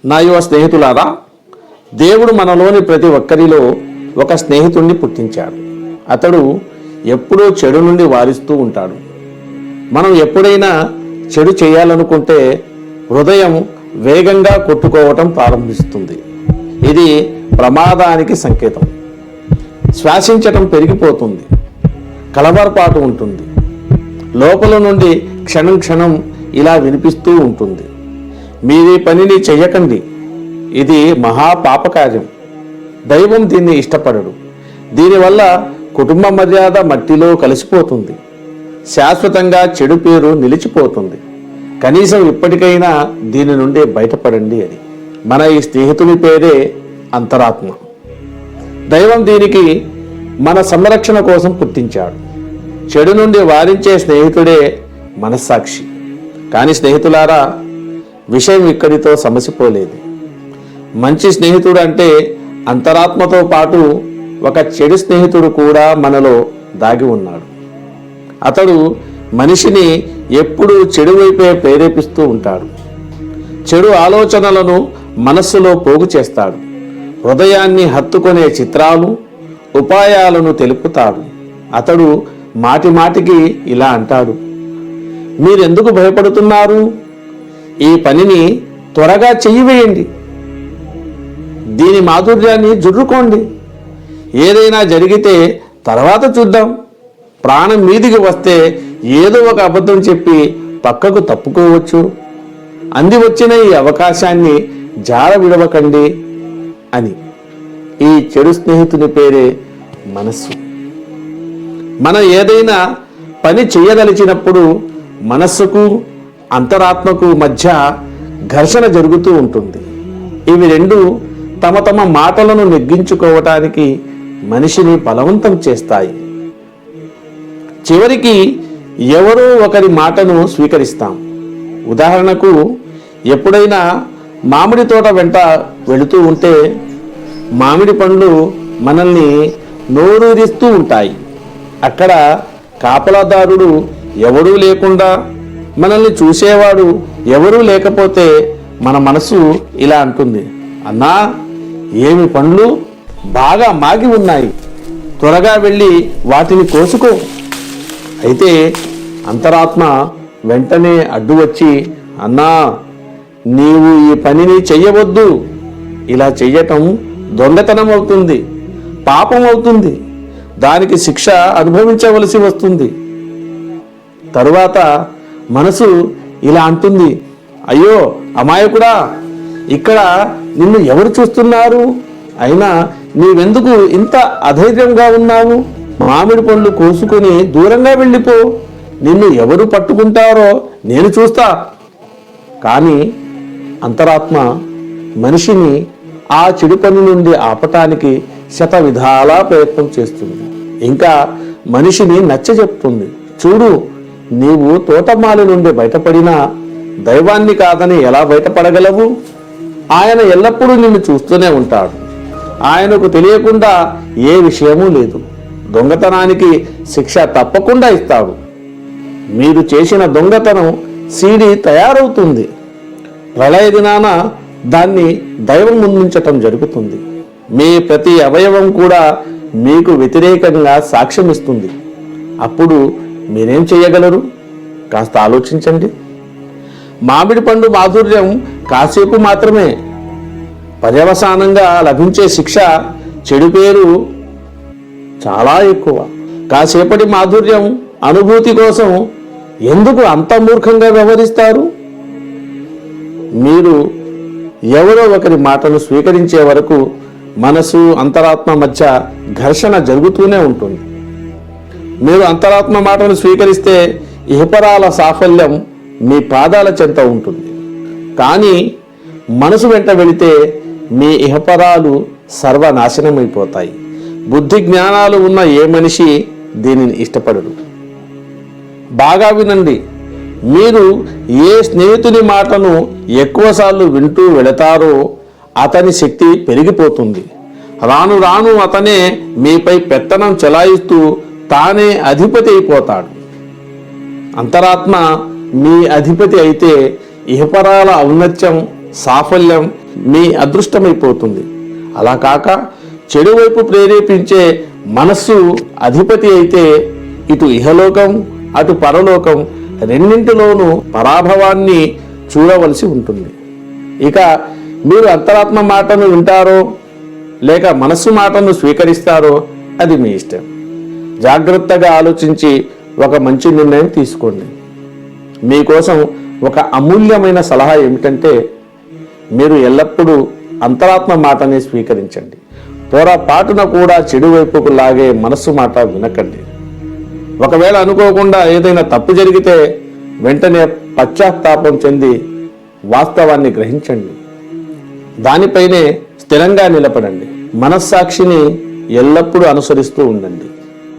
నా యువ స్నేహితులారా, దేవుడు మనలోని ప్రతి ఒక్కరిలో ఒక స్నేహితుణ్ణి పుట్టించాడు. అతడు ఎప్పుడూ చెడు నుండి వారిస్తూ ఉంటాడు. మనం ఎప్పుడైనా చెడు చేయాలనుకుంటే హృదయం వేగంగా కొట్టుకోవటం ప్రారంభిస్తుంది. ఇది ప్రమాదానికి సంకేతం. శ్వాసించటం పెరిగిపోతుంది, కలవరపాటు ఉంటుంది. లోపల నుండి క్షణం క్షణం ఇలా వినిపిస్తూ ఉంటుంది, మీరీ పనిని చెయ్యకండి, ఇది మహాపాపకార్యం, దైవం దీన్ని ఇష్టపడడు, దీనివల్ల కుటుంబ మర్యాద మట్టిలో కలిసిపోతుంది, శాశ్వతంగా చెడు పేరు నిలిచిపోతుంది, కనీసం ఇప్పటికైనా దీని నుండి బయటపడండి అని. మన ఈ స్నేహితుని పేరే అంతరాత్మ. దైవం దీనికి మన సంరక్షణ కోసం పుట్టించాడు. చెడు నుండి వారించే స్నేహితుడే మనస్సాక్షి. కానీ స్నేహితులారా, విషయం ఇక్కడితో సమసిపోలేదు. మంచి స్నేహితుడు అంటే అంతరాత్మతో పాటు ఒక చెడు స్నేహితుడు కూడా మనలో దాగి ఉన్నాడు. అతడు మనిషిని ఎప్పుడూ చెడు వైపే ప్రేరేపిస్తూ ఉంటాడు. చెడు ఆలోచనలను మనస్సులో పోగు చేస్తాడు. హృదయాన్ని హత్తుకునే చిత్రాలు, ఉపాయాలను తెలుపుతాడు. అతడు మాటి మాటికి ఇలా అంటాడు, మీరెందుకు భయపడుతున్నారు? ఈ పనిని త్వరగా చెయ్యివేయండి, దీని మాధుర్యాన్ని జుర్రుకోండి, ఏదైనా జరిగితే తర్వాత చూద్దాం, ప్రాణం మీదికి వస్తే ఏదో ఒక అబద్ధం చెప్పి పక్కకు తప్పుకోవచ్చు, అంది వచ్చిన ఈ అవకాశాన్ని జార విడవకండి అని. ఈ చెడు స్నేహితుని పేరే మనస్సు. మనం ఏదైనా పని చేయదలిచినప్పుడు మనస్సుకు అంతరాత్మకు మధ్య ఘర్షణ జరుగుతూ ఉంటుంది. ఇవి రెండు తమ తమ మాటలను నెగ్గించుకోవటానికి మనిషిని బలవంతం చేస్తాయి. చివరికి ఎవరో ఒకరి మాటను స్వీకరిస్తాం. ఉదాహరణకు, ఎప్పుడైనా మామిడి తోట వెంట వెళుతూ ఉంటే మామిడి పండ్లు మనల్ని నోరూరిస్తూ ఉంటాయి. అక్కడ కాపలాదారుడు ఎవడూ లేకుండా, మనల్ని చూసేవాడు ఎవరూ లేకపోతే మన మనసు ఇలా అంటుంది, అన్నా ఏమి పండ్లు బాగా మాగి ఉన్నాయి, త్వరగా వెళ్ళి వాటిని కోసుకో. అయితే అంతరాత్మ వెంటనే అడ్డు వచ్చి, అన్నా నీవు ఈ పనిని చెయ్యవద్దు, ఇలా చెయ్యటం దొంగతనం అవుతుంది, పాపం అవుతుంది, దానికి శిక్ష అనుభవించవలసి వస్తుంది. తరువాత మనసు ఇలా అంటుంది, అయ్యో అమాయకుడా, ఇక్కడ నిన్ను ఎవరు చూస్తున్నారు? అయినా నీవెందుకు ఇంత అధైర్యంగా ఉన్నావు? మామిడి పండ్లు కోసుకొని దూరంగా వెళ్ళిపో, నిన్ను ఎవరు పట్టుకుంటారో నేను చూస్తా. కానీ అంతరాత్మ మనిషిని ఆ చెడు పని నుండి ఆపటానికి శత విధాలా ప్రయత్నం చేస్తుంది. ఇంకా మనిషిని నచ్చజెప్తుంది, చూడు, నీవు తోటమాలి నుండి బయటపడినా దైవాన్ని కాదని ఎలా బయటపడగలవు? ఆయన ఎల్లప్పుడూ నిన్ను చూస్తూనే ఉంటాడు. ఆయనకు తెలియకుండా ఏ విషయమూ లేదు. దొంగతనానికి శిక్ష తప్పకుండా ఇస్తాడు. మీరు చేసిన దొంగతనం సీడీ తయారవుతుంది. ప్రళయ దినాన దాన్ని దైవం ముందుంచటం జరుగుతుంది. మీ ప్రతి అవయవం కూడా మీకు వ్యతిరేకంగా సాక్ష్యం ఇస్తుంది. అప్పుడు మీరేం చేయగలరు? కాస్త ఆలోచించండి. మామిడి పండు మాధుర్యం కాసేపు మాత్రమే. పర్యవసానంగా లభించే శిక్ష, చెడు పేరు చాలా ఎక్కువ. కాసేపటి మాధుర్యం అనుభూతి కోసం ఎందుకు అంత మూర్ఖంగా వ్యవహరిస్తారు? మీరు ఎవరో ఒకరి మాటను స్వీకరించే వరకు మనసు అంతరాత్మ మధ్య ఘర్షణ జరుగుతూనే ఉంటుంది. మీరు అంతరాత్మ మాటను స్వీకరిస్తే ఇహపరాల సాఫల్యం మీ పాదాల చెంత ఉంటుంది. కానీ మనసు వెంట వెళితే మీ ఇహపరాలు సర్వనాశనమైపోతాయి. బుద్ధి జ్ఞానాలు ఉన్న ఏ మనిషి దీనిని ఇష్టపడడు. బాగా వినండి. మీరు ఏ స్నేహితుని మాటను ఎక్కువసార్లు వింటూ వెళతారో అతని శక్తి పెరిగిపోతుంది. రాను రాను అతనే మీపై పెత్తనం చెలాయిస్తూ తానే అధిపతి అయిపోతాడు. అంతరాత్మ మీ అధిపతి అయితే ఇహపరాల ఔన్నత్యం, సాఫల్యం మీ అదృష్టమైపోతుంది. అలా కాక చెడు వైపు ప్రేరేపించే మనస్సు అధిపతి అయితే ఇటు ఇహలోకం అటు పరలోకం రెండింటిలోనూ పరాభవాన్ని చూడవలసి ఉంటుంది. ఇక మీరు అంతరాత్మ మాటను వింటారో లేక మనస్సు మాటను స్వీకరిస్తారో అది మీ ఇష్టం. జాగ్రత్తగా ఆలోచించి ఒక మంచి నిర్ణయం తీసుకోండి. మీకోసం ఒక అమూల్యమైన సలహా ఏమిటంటే, మీరు ఎల్లప్పుడూ అంతరాత్మ మాటని స్వీకరించండి. పొరపాటున కూడా చెడు వైపుకు లాగే మనస్సు మాట వినకండి. ఒకవేళ అనుకోకుండా ఏదైనా తప్పు జరిగితే వెంటనే పశ్చాత్తాపం చెంది వాస్తవాన్ని గ్రహించండి. దానిపైనే స్థిరంగా నిలబడండి. మనస్సాక్షిని ఎల్లప్పుడూ అనుసరిస్తూ ఉండండి.